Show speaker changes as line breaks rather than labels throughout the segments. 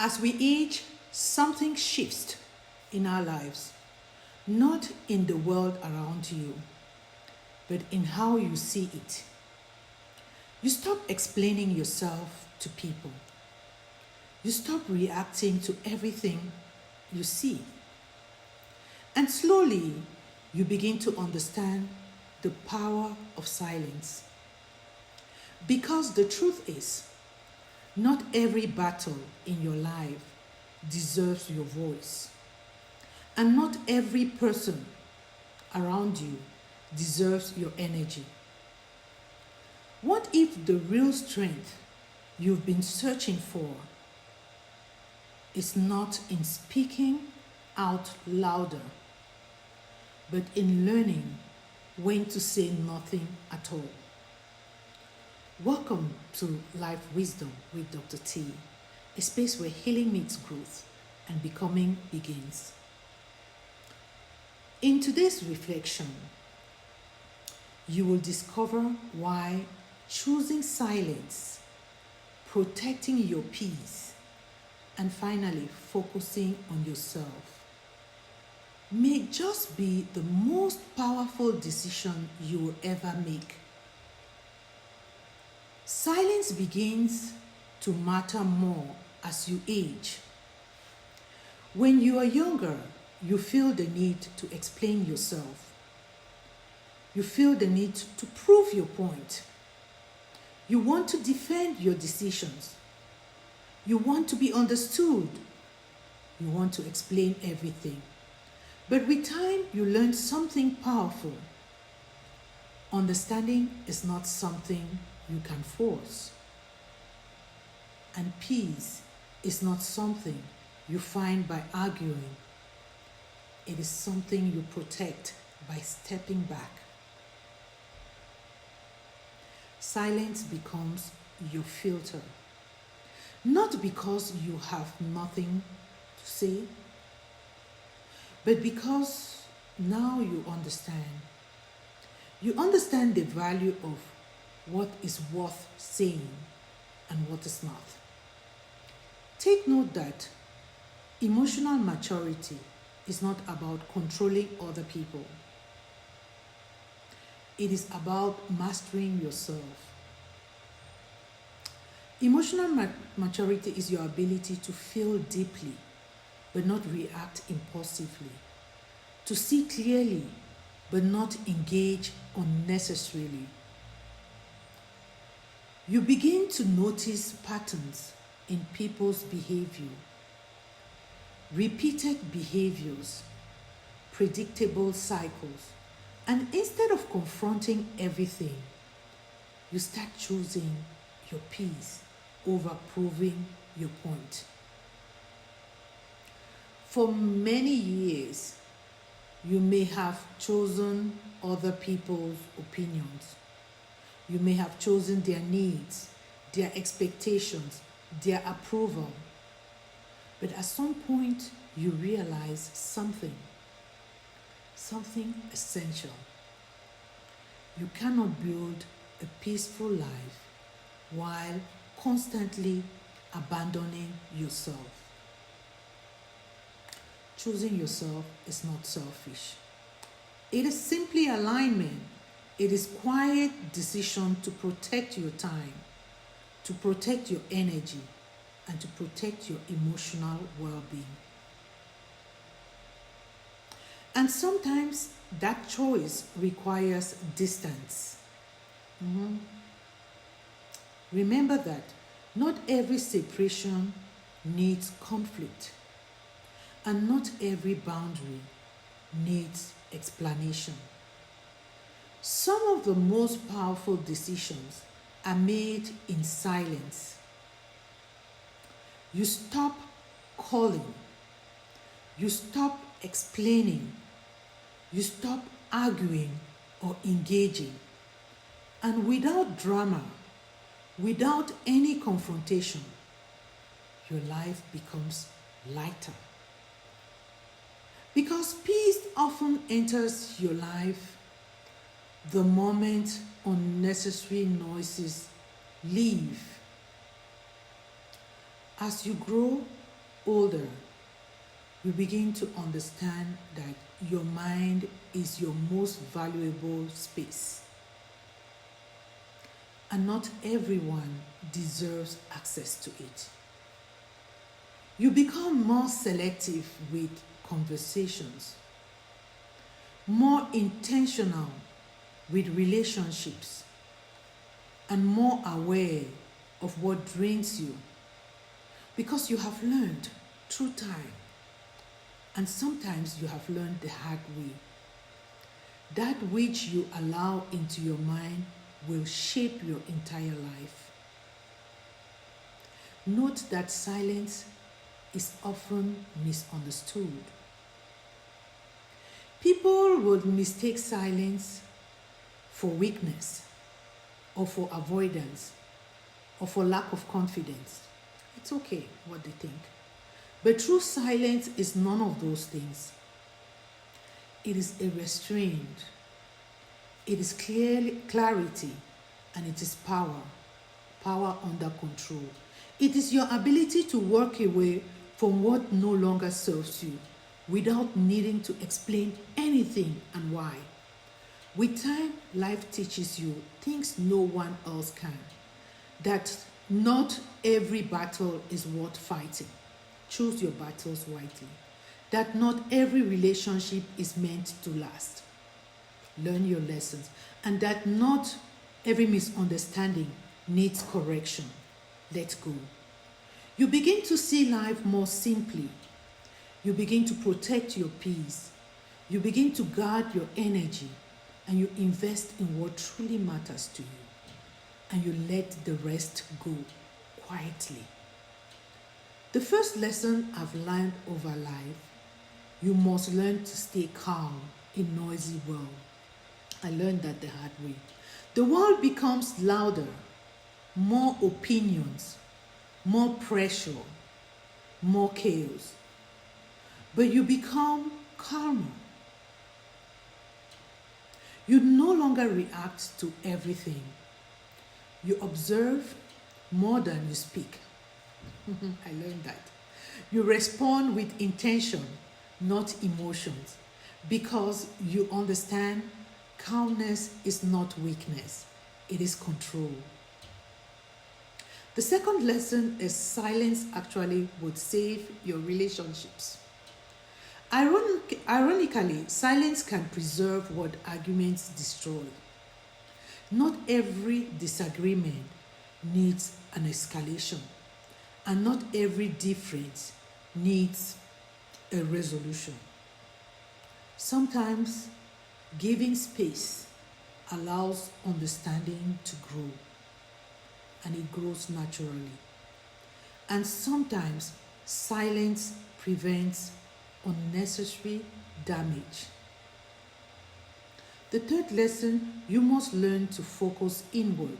As we age, something shifts in our lives, not in the world around you, but in how you see it. You stop explaining yourself to people. You stop reacting to everything you see. And slowly, you begin to understand the power of silence. Because the truth is, not every battle in your life deserves your voice. And not every person around you deserves your energy. What if the real strength you've been searching for is not in speaking out louder, but in learning when to say nothing at all? Welcome to Life Wisdom with Dr. T, a space where healing meets growth and becoming begins. In today's reflection, you will discover why choosing silence, protecting your peace, and finally focusing on yourself may just be the most powerful decision you will ever make. Silence begins to matter more as you age. When you are younger, you feel the need to explain yourself. You feel the need to prove your point. You want to defend your decisions. You want to be understood. You want to explain everything. But with time, you learn something powerful. Understanding is not something you can force. And peace is not something you find by arguing. It is something you protect by stepping back. Silence becomes your filter. Not because you have nothing to say, but because now you understand. You understand the value of what is worth saying and what is not. Take note that emotional maturity is not about controlling other people. It is about mastering yourself. Emotional maturity is your ability to feel deeply but not react impulsively, to see clearly but not engage unnecessarily. You begin to notice patterns in people's behavior, repeated behaviors, predictable cycles, and instead of confronting everything, you start choosing your peace over proving your point. For many years, you may have chosen other people's opinions. You may have chosen their needs, their expectations, their approval. But at some point, you realize something essential. You cannot build a peaceful life while constantly abandoning yourself. Choosing yourself is not selfish. It is simply alignment. It is quiet decision to protect your time, to protect your energy, and to protect your emotional well-being. And sometimes that choice requires distance. Remember that not every separation needs conflict, and not every boundary needs explanation. Some of the most powerful decisions are made in silence. You stop calling. You stop explaining. You stop arguing or engaging. And without drama, without any confrontation, your life becomes lighter. Because peace often enters your life the moment unnecessary noises leave. As you grow, older, you begin to understand that your mind is your most valuable space. And not everyone deserves access to it. You become more selective with conversations, more intentional with relationships, and more aware of what drains you because you have learned through time. And sometimes you have learned the hard way. That which you allow into your mind will shape your entire life. Note that silence is often misunderstood. People would mistake silence for weakness, or for avoidance, or for lack of confidence. It's okay what they think. But true silence is none of those things. It is a restraint. It is clarity, and it is power under control. It is your ability to walk away from what no longer serves you without needing to explain anything and why. With time, life teaches you things no one else can. That not every battle is worth fighting. Choose your battles wisely. That not every relationship is meant to last. Learn your lessons. And that not every misunderstanding needs correction. Let go. You begin to see life more simply. You begin to protect your peace. You begin to guard your energy. And you invest in what truly matters to you. And you let the rest go quietly. The first lesson I've learned over life, you must learn to stay calm in a noisy world. I learned that the hard way. The world becomes louder, more opinions, more pressure, more chaos. But you become calmer. You no longer react to everything. You observe more than you speak. I learned that. You respond with intention, not emotions, because you understand calmness is not weakness, it is control. The second lesson is silence actually would save your relationships. Ironically, silence can preserve what arguments destroy. Not every disagreement needs an escalation, and not every difference needs a resolution. Sometimes giving space allows understanding to grow, and it grows naturally. And sometimes silence prevents unnecessary damage. The third lesson, you must learn to focus inward.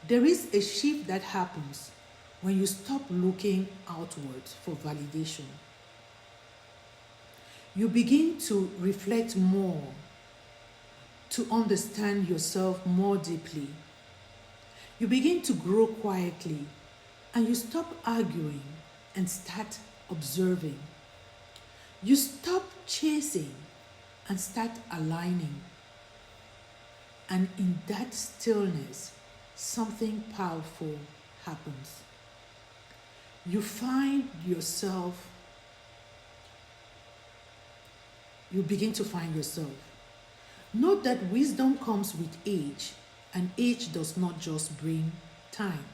There is a shift that happens when you stop looking outward for validation. You begin to reflect more, to understand yourself more deeply. You begin to grow quietly, and you stop arguing and start observing. You stop chasing and start aligning. And in that stillness, something powerful happens. You find yourself, you begin to find yourself. Note that wisdom comes with age, and age does not just bring time.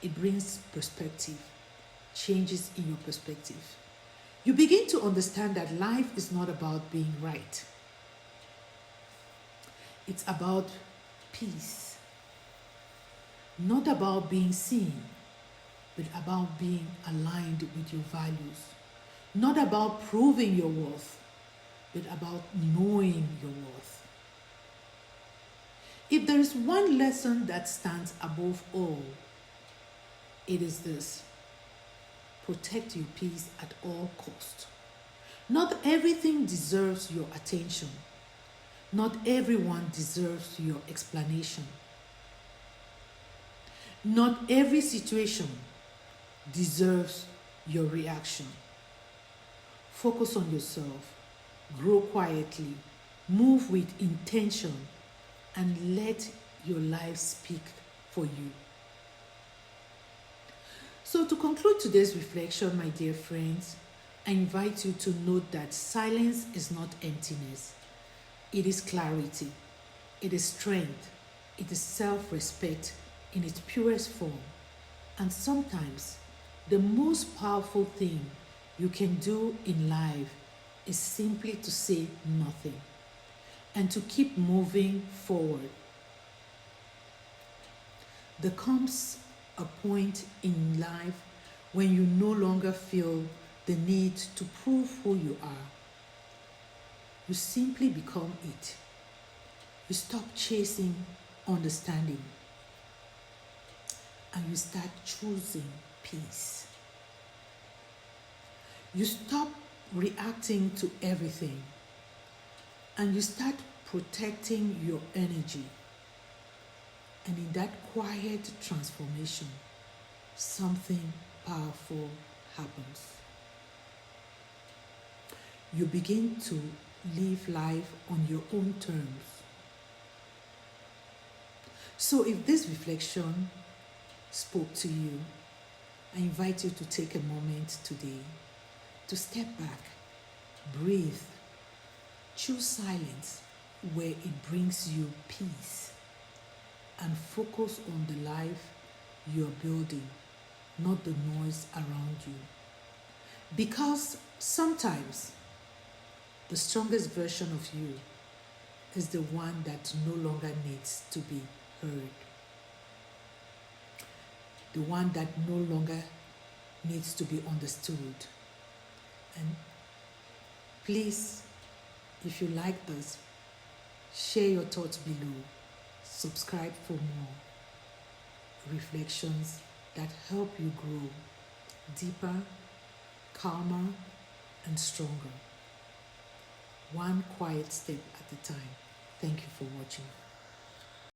It brings perspective, changes in your perspective. You begin to understand that life is not about being right. It's about peace. Not about being seen, but about being aligned with your values. Not about proving your worth, but about knowing your worth. If there is one lesson that stands above all, it is this: protect your peace at all costs. Not everything deserves your attention. Not everyone deserves your explanation. Not every situation deserves your reaction. Focus on yourself, grow quietly, move with intention, and let your life speak for you. So, to conclude today's reflection, my dear friends, I invite you to note that silence is not emptiness, it is clarity, it is strength, it is self respect in its purest form. And sometimes, the most powerful thing you can do in life is simply to say nothing and to keep moving forward. There comes a point in life when you no longer feel the need to prove who you are. You simply become it. You stop chasing understanding and you start choosing peace. You stop reacting to everything and you start protecting your energy. And in that quiet transformation, something powerful happens. You begin to live life on your own terms. So if this reflection spoke to you, I invite you to take a moment today to step back, breathe, choose silence where it brings you peace, and focus on the life you're building, not the noise around you. Because sometimes the strongest version of you is the one that no longer needs to be heard. The one that no longer needs to be understood. And please, if you like this, share your thoughts below. Subscribe for more reflections that help you grow deeper, calmer, and stronger. One quiet step at a time. Thank you for watching.